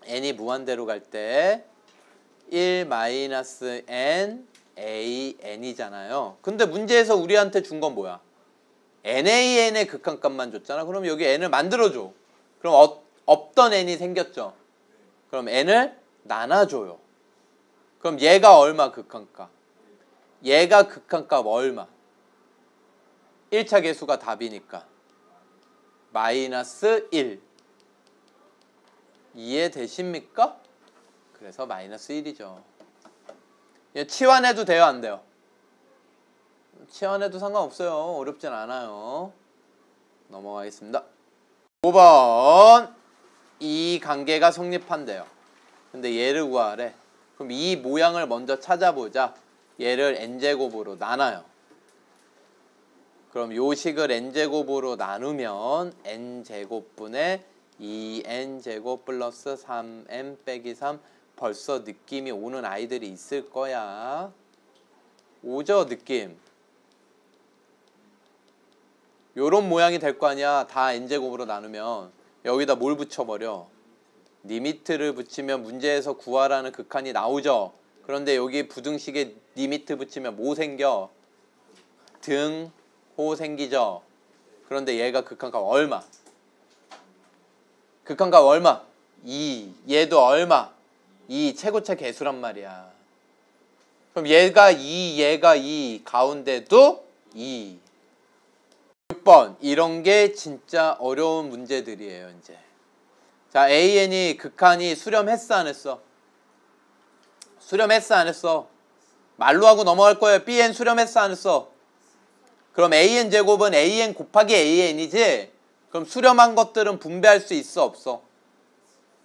n이 무한대로 갈 때 1 마이너스 n a n이잖아요. 근데 문제에서 우리한테 준 건 뭐야? nan의 극한값만 줬잖아. 그럼 여기 n을 만들어줘. 그럼 없던 n이 생겼죠. 그럼 n을 나눠줘요. 그럼 얘가 얼마 극한값? 얘가 극한값 얼마? 1차 계수가 답이니까 마이너스 1. 이해되십니까? 그래서 마이너스 1이죠. 치환해도 돼요, 안 돼요? 치환해도 상관없어요. 어렵진 않아요. 넘어가겠습니다. 5번. 이 관계가 성립한대요. 근데 얘를 구하래. 그럼 이 모양을 먼저 찾아보자. 얘를 n제곱으로 나눠요. 그럼 요 식을 n제곱으로 나누면 n제곱분의 2n제곱 플러스 3n 빼기 3 벌써 느낌이 오는 아이들이 있을 거야. 오죠, 느낌? 요런 모양이 될 거 아니야. 다 n제곱으로 나누면. 여기다 뭘 붙여버려? 리미트를 붙이면 문제에서 구하라는 극한이 나오죠. 그런데 여기 부등식에 리미트 붙이면 뭐 생겨? 등호 생기죠. 그런데 얘가 극한값 얼마? 극한값 얼마? 2. 얘도 얼마? 2. 최고차 개수란 말이야. 그럼 얘가 2, 얘가 2, 가운데도 2. 6번. 이런 게 진짜 어려운 문제들이에요, 이제. 자, AN이 극한이 수렴했어, 안 했어? 수렴했어, 안 했어? 말로 하고 넘어갈 거예요. BN 수렴했어, 안 했어? 그럼 AN 제곱은 AN 곱하기 AN이지? 그럼 수렴한 것들은 분배할 수 있어, 없어?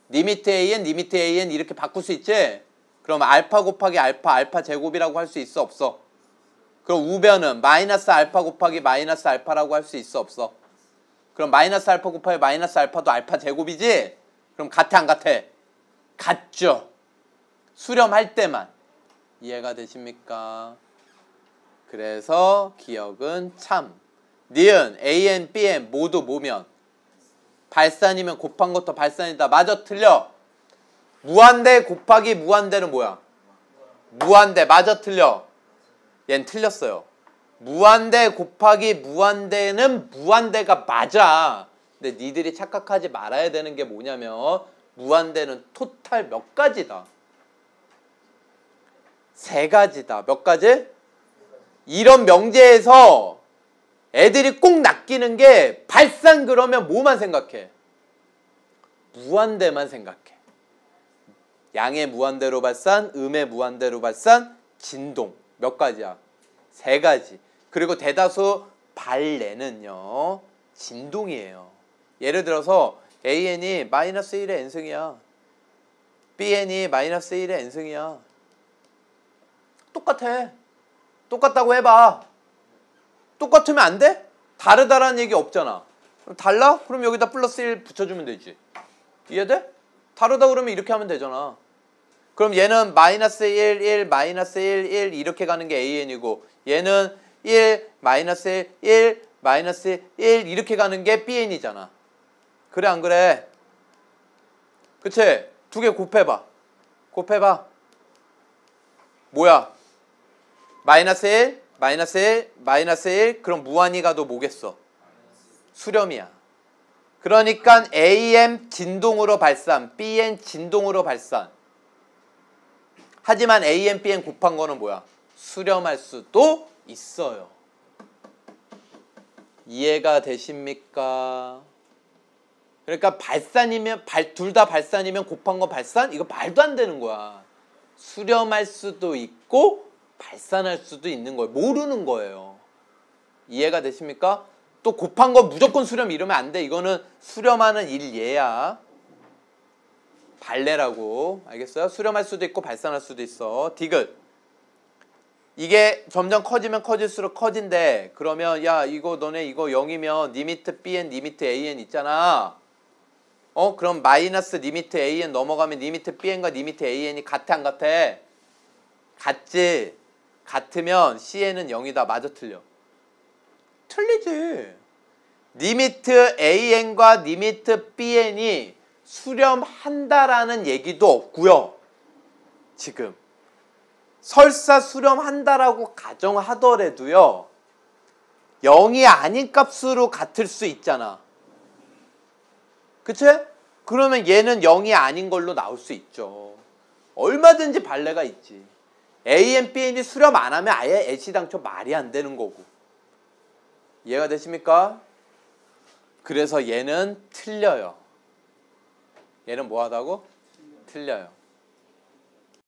리미트 AN, 리미트 AN 이렇게 바꿀 수 있지? 그럼 알파 곱하기 알파, 알파 제곱이라고 할 수 있어, 없어? 그럼 우변은 마이너스 알파 곱하기 마이너스 알파라고 할 수 있어, 없어? 그럼 마이너스 알파 곱하기 마이너스 알파도 알파 제곱이지? 그럼 같아, 안 같아? 같죠? 수렴할 때만. 이해가 되십니까? 그래서 기억은 참. 니은, AN, BN 모두 뭐면? 발산이면 곱한 것도 발산이다. 맞아, 틀려? 무한대 곱하기 무한대는 뭐야? 무한대. 맞아, 틀려? 얜 틀렸어요. 무한대 곱하기 무한대는 무한대가 맞아. 근데 니들이 착각하지 말아야 되는 게 뭐냐면 무한대는 토탈 몇 가지다? 3가지다. 몇 가지? 이런 명제에서 애들이 꼭 낚이는 게 발산 그러면 뭐만 생각해? 무한대만 생각해. 양의 무한대로 발산, 음의 무한대로 발산, 진동. 몇 가지야? 3가지. 그리고 대다수 발레는요 진동이에요. 예를 들어서 AN이 마이너스 1의 n승이야. BN이 마이너스 1의 n승이야. 똑같아. 똑같다고 해봐. 똑같으면 안 돼? 다르다라는 얘기 없잖아. 그럼 달라? 그럼 여기다 플러스 1 붙여주면 되지. 이해돼? 다르다 그러면 이렇게 하면 되잖아. 그럼 얘는 마이너스 1, 1, 마이너스 1, 1 이렇게 가는 게 AN이고 얘는 1, 마이너스 1, 1, 마이너스 1 이렇게 가는 게 BN이잖아. 그래 안 그래? 그치? 두 개 곱해봐. 곱해봐. 뭐야? 마이너스 1, 마이너스 1, 마이너스 1 그럼 무한히 가도 뭐겠어? 수렴이야. 그러니까 AM 진동으로 발산, BN 진동으로 발산. 하지만 AM, BN 곱한 거는 뭐야? 수렴할 수도 있어요. 이해가 되십니까? 그러니까 발산이면 둘 다 발산이면 곱한 거 발산? 이거 말도 안 되는 거야. 수렴할 수도 있고 발산할 수도 있는 거예요. 모르는 거예요. 이해가 되십니까? 또 곱한 거 무조건 수렴 이러면 안 돼. 이거는 수렴하는 일예야. 발레라고. 알겠어요? 수렴할 수도 있고 발산할 수도 있어. 디귿. 이게 점점 커지면 커질수록 커진대. 그러면 야 이거 너네 이거 0이면 리미트 BN 리미트 AN 있잖아. 그럼 마이너스 리미트 AN 넘어가면 리미트 BN과 리미트 AN이 같아 안 같아? 같지. 같으면 CN은 0이다. 맞아 틀려? 틀리지. 리미트 AN과 리미트 BN이 수렴한다라는 얘기도 없고요. 지금 설사 수렴한다라고 가정하더라도요. 0이 아닌 값으로 같을 수 있잖아. 그치? 그러면 얘는 0이 아닌 걸로 나올 수 있죠. 얼마든지 발레가 있지. AN, BN이 수렴 안 하면 아예 애시당초 말이 안 되는 거고. 이해가 되십니까? 그래서 얘는 틀려요. 얘는 뭐하다고? 틀려요.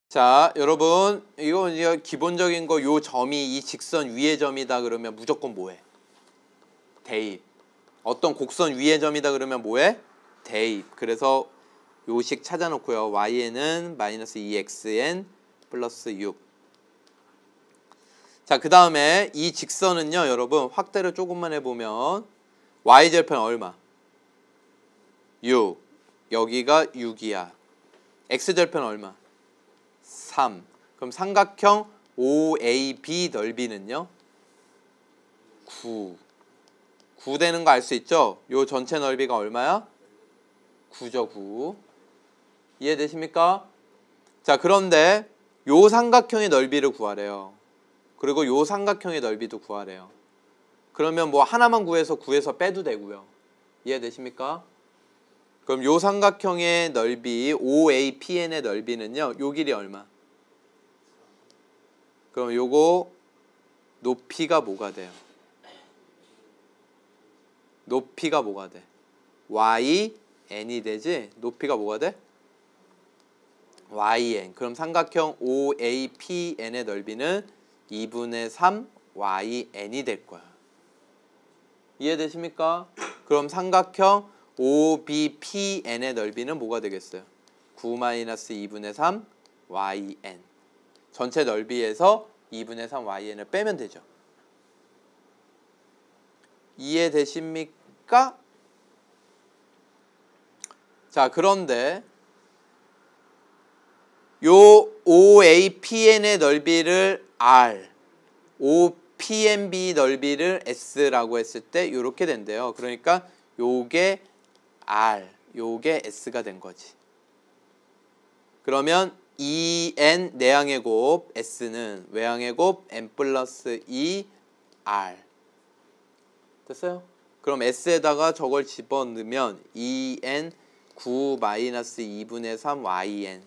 자, 여러분 이거 이제 기본적인 거 요 점이 이 직선 위의 점이다 그러면 무조건 뭐해? 대입. 어떤 곡선 위의 점이다 그러면 뭐해? 대입. 그래서 요식 찾아놓고요. y는 마이너스 2xn 플러스 6. 자, 그 다음에 이 직선은요. 여러분 확대를 조금만 해보면 y절편 얼마? 6. 여기가 6이야. x절편 얼마? 3. 그럼 삼각형 OAB 넓이는요? 9. 9 되는 거 알 수 있죠? 요 전체 넓이가 얼마야? 9죠, 9. 이해되십니까? 자, 그런데 요 삼각형의 넓이를 구하래요. 그리고 요 삼각형의 넓이도 구하래요. 그러면 뭐 하나만 구해서 빼도 되고요. 이해되십니까? 그럼 요 삼각형의 넓이 OAPN의 넓이는요. 요 길이 얼마? 그럼 요거 높이가 뭐가 돼요? 높이가 뭐가 돼? YN이 되지? 높이가 뭐가 돼? YN. 그럼 삼각형 OAPN의 넓이는 2분의 3 YN이 될 거야. 이해되십니까? 그럼 삼각형 OBPN의 넓이는 뭐가 되겠어요? 9-2분의 3 YN. 전체 넓이에서 2분의 3 YN을 빼면 되죠. 이해되십니까? 자, 그런데 요 OAPN의 넓이를 R, OPNB 넓이를 S라고 했을 때 이렇게 된대요. 그러니까 요게 R, 요게 S가 된 거지. 그러면 EN 내항의 곱, S는 외항의 곱 N 플러스 2R. 됐어요? 그럼 S에다가 저걸 집어넣으면 EN 9-2분의 3 YN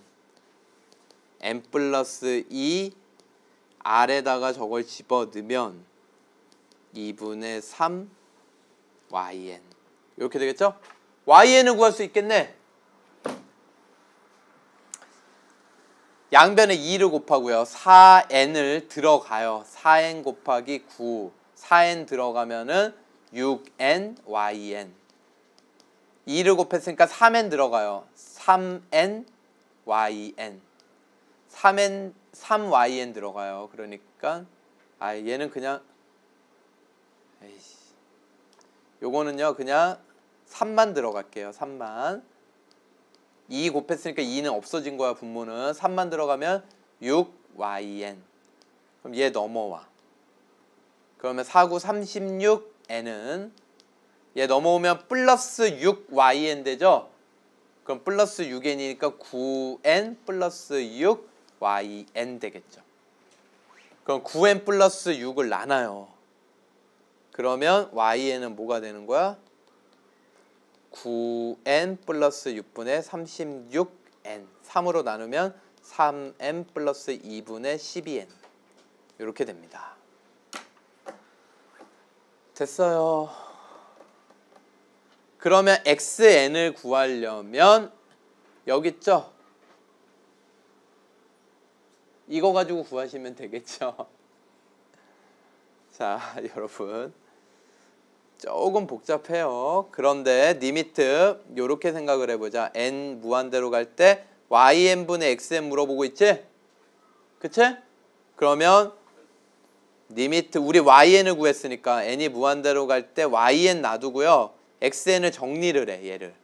N 플러스 2 R에다가 저걸 집어넣으면 2분의 3 YN. 이렇게 되겠죠? YN을 구할 수 있겠네. 양변에 2를 곱하고요. 4n을 들어가요. 4n 곱하기 9. 4n 들어가면은 6n yn. 2를 곱했으니까 3n 들어가요. 3n yn. 3yn 들어가요. 그러니까 얘는 그냥 에이씨. 요거는요 그냥 3만 들어갈게요. 3만. 2 곱했으니까 2는 없어진 거야. 분모는 3만 들어가면 6yn. 그럼 얘 넘어와. 그러면 4, 9, 36n은 얘 넘어오면 플러스 6yn 되죠? 그럼 플러스 6n이니까 9n 플러스 6yn 되겠죠. 그럼 9n 플러스 6을 나눠요. 그러면yn은 뭐가 되는 거야? 9n 플러스 6분의 36n. 3으로 나누면 3n 플러스 2분의 12n. 이렇게 됩니다. 됐어요. 그러면 xn을 구하려면 여기 있죠? 이거 가지고 구하시면 되겠죠? 자, 여러분 조금 복잡해요. 그런데 리미트 요렇게 생각을 해보자. n 무한대로 갈 때 yn분의 xn 물어보고 있지? 그치? 그러면 리미트 우리 yn을 구했으니까 n이 무한대로 갈 때 yn 놔두고요. xn을 정리를 해. 얘를.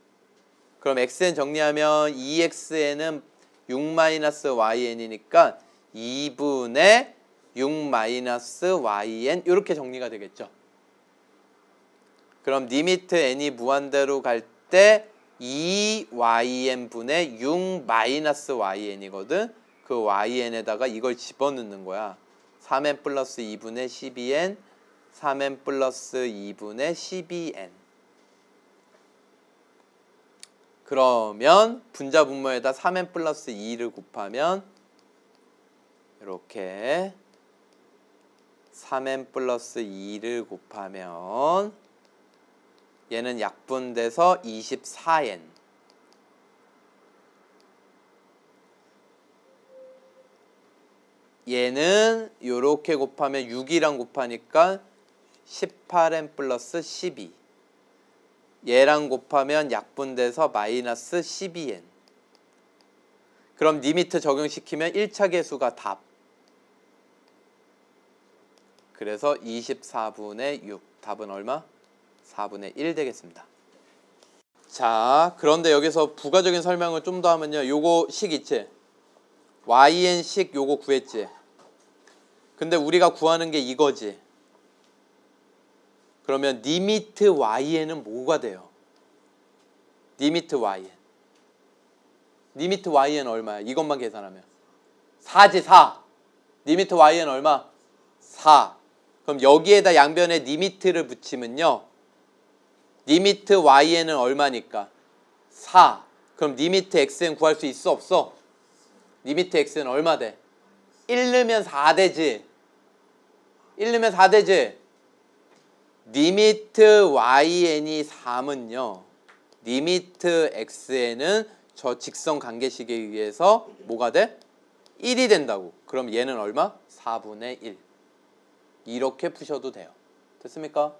그럼 xn 정리하면 2xn은 6-yn이니까 2분의 6-yn 이렇게 정리가 되겠죠. 그럼 리미트 n이 무한대로 갈 때 2yn분의 6-yn이거든. 그 yn에다가 이걸 집어넣는 거야. 3n 플러스 2분의 12n 3n 플러스 2분의 12n. 그러면 분자 분모에다 3n 플러스 2를 곱하면 이렇게 3n 플러스 2를 곱하면 얘는 약분돼서 24n. 얘는 요렇게 곱하면 6이랑 곱하니까 18n 플러스 12. 얘랑 곱하면 약분돼서 마이너스 12n. 그럼 리미트 적용시키면 1차 계수가 답. 그래서 24분의 6. 답은 얼마? 4분의 1 되겠습니다. 자, 그런데 여기서 부가적인 설명을 좀 더 하면요. 요거 식 있지? yn식 요거 구했지? 근데 우리가 구하는 게 이거지. 그러면 리미트yn은 뭐가 돼요? 리미트 yn. 리미트 yn 얼마야? 이것만 계산하면 4지 4. 리미트 yn 얼마? 4. 그럼 여기에다 양변에 리미트를 붙이면요. 리미트yn은 얼마니까? 4. 그럼 리미트 xn 구할 수 있어 없어? 리미트 x는 얼마 돼? 1 넣으면 4 되지. 1 넣으면 4 되지. 리미트 yn이 3은요. 리미트 xn은 저 직선 관계식에 의해서 뭐가 돼? 1이 된다고. 그럼 얘는 얼마? 4분의 1. 이렇게 푸셔도 돼요. 됐습니까?